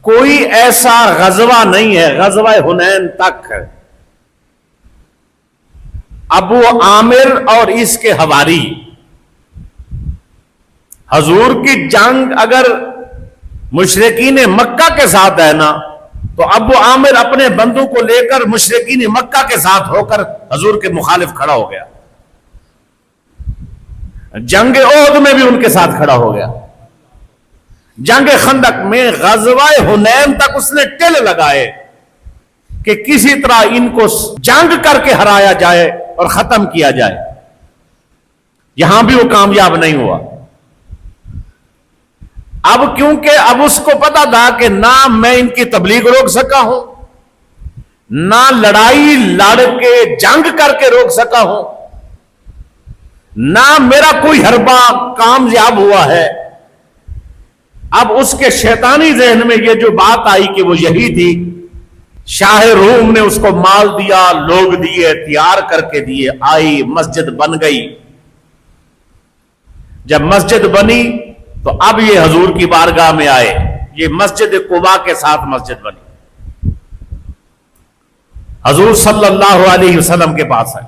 کوئی ایسا غزوہ نہیں ہے غزوہ حنین تک ابو عامر اور اس کے حواری حضور کی جنگ اگر مشرکین مکہ کے ساتھ ہے نا تو ابو عامر اپنے بندوں کو لے کر مشرکین مکہ کے ساتھ ہو کر حضور کے مخالف کھڑا ہو گیا. جنگ احد میں بھی ان کے ساتھ کھڑا ہو گیا. جنگ خندق میں غزوہ حنین تک اس نے ٹل لگائے کہ کسی طرح ان کو جنگ کر کے ہرایا جائے اور ختم کیا جائے. یہاں بھی وہ کامیاب نہیں ہوا. اب کیونکہ اب اس کو پتا تھا کہ نہ میں ان کی تبلیغ روک سکا ہوں, نہ لڑائی لڑ کے جنگ کر کے روک سکا ہوں, نہ میرا کوئی حربہ کامیاب ہوا ہے. اب اس کے شیطانی ذہن میں یہ جو بات آئی کہ وہ یہی تھی, شاہ روم نے اس کو مال دیا, لوگ دیے, تیار کر کے دیے, آئی مسجد بن گئی. جب مسجد بنی تو اب یہ حضور کی بارگاہ میں آئے. یہ مسجد قباء کے ساتھ مسجد بنی. حضور صلی اللہ علیہ وسلم کے پاس آئے.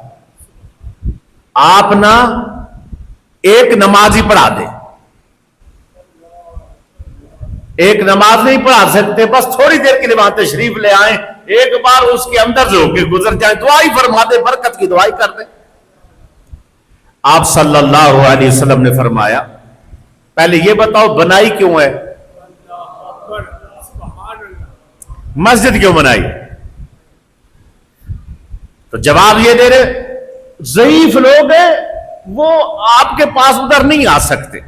آپ نا ایک نماز ہی پڑھا دیں, ایک نماز نہیں پڑھا سکتے, بس تھوڑی دیر کے لیے وہاں تشریف لے آئیں, ایک بار اس کے اندر سے ہو کے گزر جائیں, دعائی فرما دیں, برکت کی دعائی کر دیں. آپ صلی اللہ علیہ وسلم نے فرمایا پہلے یہ بتاؤ بنائی کیوں ہے, مسجد کیوں بنائی؟ تو جواب یہ دے رہے ضعیف لوگ ہیں وہ آپ کے پاس ادھر نہیں آ سکتے,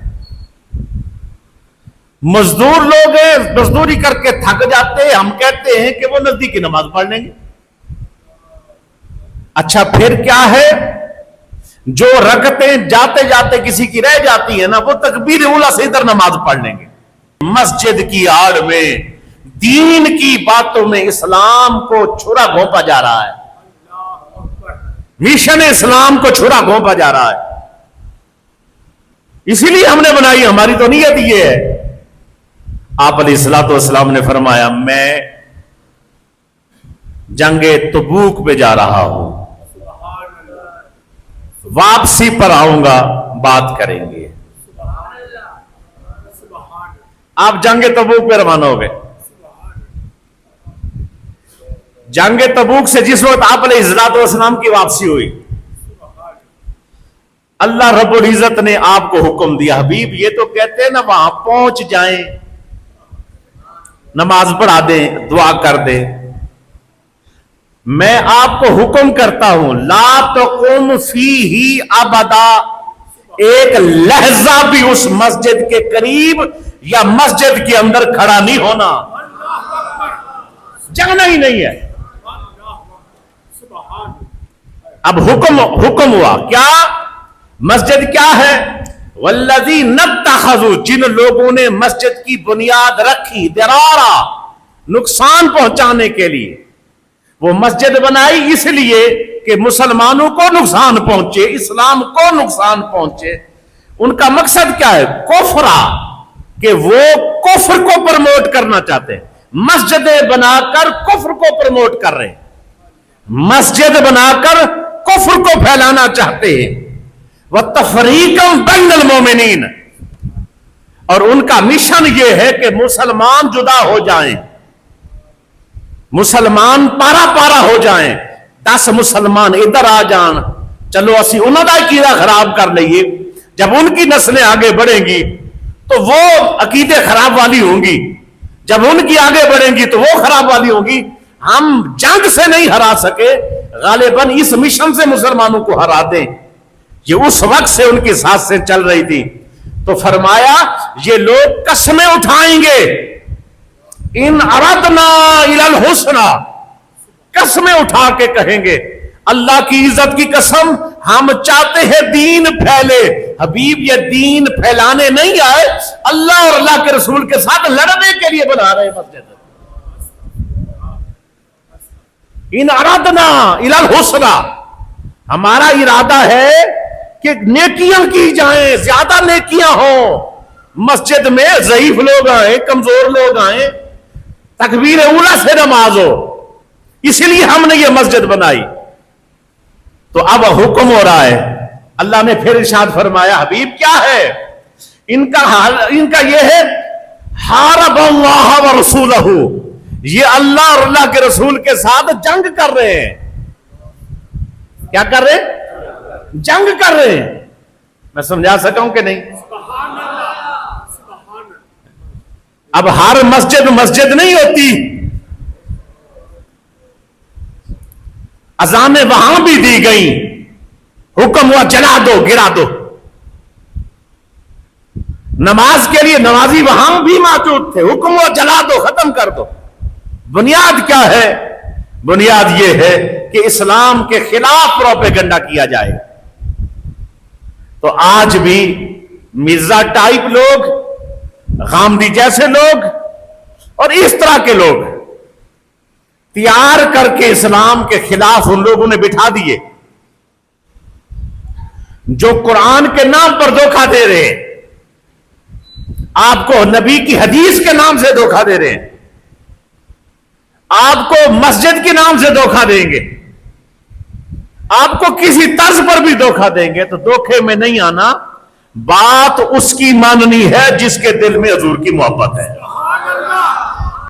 مزدور لوگ ہیں مزدوری کر کے تھک جاتے ہیں, ہم کہتے ہیں کہ وہ نزدیکی نماز پڑھ لیں گے. اچھا پھر کیا ہے, جو رکعتیں جاتے جاتے کسی کی رہ جاتی ہے نا وہ تکبیر اولیٰ سے ادھر نماز پڑھ لیں گے. مسجد کی آڑ میں دین کی باتوں میں اسلام کو چھرا گھونپا جا رہا ہے, مشن اسلام کو چھرا گھونپا جا رہا ہے. اسی لیے ہم نے بنائی, ہماری تو نیت یہ ہے. آپ علیہ الصلوۃ والسلام نے فرمایا میں جنگ تبوک پہ جا رہا ہوں, واپسی پر آؤں گا, بات کریں گے. آپ جنگ تبوک پہ روانہ ہو گئے. جنگ تبوک سے جس وقت آپ علیہ الصلوۃ والسلام کی واپسی ہوئی, اللہ رب العزت نے آپ کو حکم دیا, حبیب یہ تو کہتے ہیں نا وہاں پہنچ جائیں, نماز پڑھا دیں, دعا کر دیں. میں آپ کو حکم کرتا ہوں لا تقم فیہ ابدا, ایک لحظہ بھی اس مسجد کے قریب یا مسجد کے اندر کھڑا نہیں ہونا, جانا ہی نہیں ہے. اب حکم ہوا کیا, مسجد کیا ہے, والذین اتخذوا, جن لوگوں نے مسجد کی بنیاد رکھی, درارا, نقصان پہنچانے کے لیے. وہ مسجد بنائی اس لیے کہ مسلمانوں کو نقصان پہنچے, اسلام کو نقصان پہنچے. ان کا مقصد کیا ہے, کفرا, کہ وہ کفر کو پروموٹ کرنا چاہتے ہیں. مسجدیں بنا کر کفر کو پروموٹ کر رہے ہیں, مسجد بنا کر کفر کو پھیلانا چاہتے ہیں. وَتَفْرِيقًا بَيْنَ الْمُؤْمِنِينَ, اور ان کا مشن یہ ہے کہ مسلمان جدا ہو جائیں, مسلمان پارا پارا ہو جائیں. 10 مسلمان ادھر آ جان, چلو اسی انہوں کا عقیدہ خراب کر لئیے, جب ان کی نسلیں آگے بڑھیں گی تو وہ عقیدے خراب والی ہوں گی, جب ان کی آگے بڑھیں گی تو وہ خراب والی ہوں گی. ہم جنگ سے نہیں ہرا سکے, غالباً اس مشن سے مسلمانوں کو ہرا دیں. یہ اس وقت سے ان کی ساتھ سے چل رہی تھی. تو فرمایا یہ لوگ قسمیں اٹھائیں گے, ان اردنا الی الحسنی, قسمیں اٹھا کے کہیں گے اللہ کی عزت کی قسم ہم چاہتے ہیں دین پھیلے. حبیب یہ دین پھیلانے نہیں آئے, اللہ اور اللہ کے رسول کے ساتھ لڑنے کے لیے بنا رہے مسجد. ان اردنا الی الحسنی, ہمارا ارادہ ہے کہ نیکیاں کی جائیں, زیادہ نیکیاں ہوں. مسجد میں ضعیف لوگ آئیں, کمزور لوگ آئیں, تکبیر اولا سے نماز ہو، اسی لیے ہم نے یہ مسجد بنائی۔ تو اب حکم ہو رہا ہے، اللہ نے پھر ارشاد فرمایا حبیب کیا ہے ان کا حال، ان کا یہ ہے حارب اللہ و رسولہ، یہ اللہ اور اللہ کے رسول کے ساتھ جنگ کر رہے ہیں۔ کیا کر رہے ہیں؟ جنگ کر رہے ہیں۔ میں سمجھا سکا ہوں کہ نہیں؟ اب ہر مسجد مسجد نہیں ہوتی، اذانیں وہاں بھی دی گئی، حکم ہوا جلا دو، گرا دو۔ نماز کے لیے نمازی وہاں بھی موجود تھے، حکم ہوا جلا دو، ختم کر دو۔ بنیاد کیا ہے؟ بنیاد یہ ہے کہ اسلام کے خلاف پروپیگنڈا کیا جائے۔ تو آج بھی مرزا ٹائپ لوگ، غامدی جیسے لوگ اور اس طرح کے لوگ تیار کر کے اسلام کے خلاف ان لوگوں نے بٹھا دیے جو قرآن کے نام پر دھوکہ دے رہے ہیں، آپ کو نبی کی حدیث کے نام سے دھوکہ دے رہے ہیں، آپ کو مسجد کے نام سے دھوکہ دیں گے، آپ کو کسی طرز پر بھی دھوکہ دیں گے۔ تو دھوکے میں نہیں آنا، بات اس کی ماننی ہے جس کے دل میں حضور کی محبت ہے۔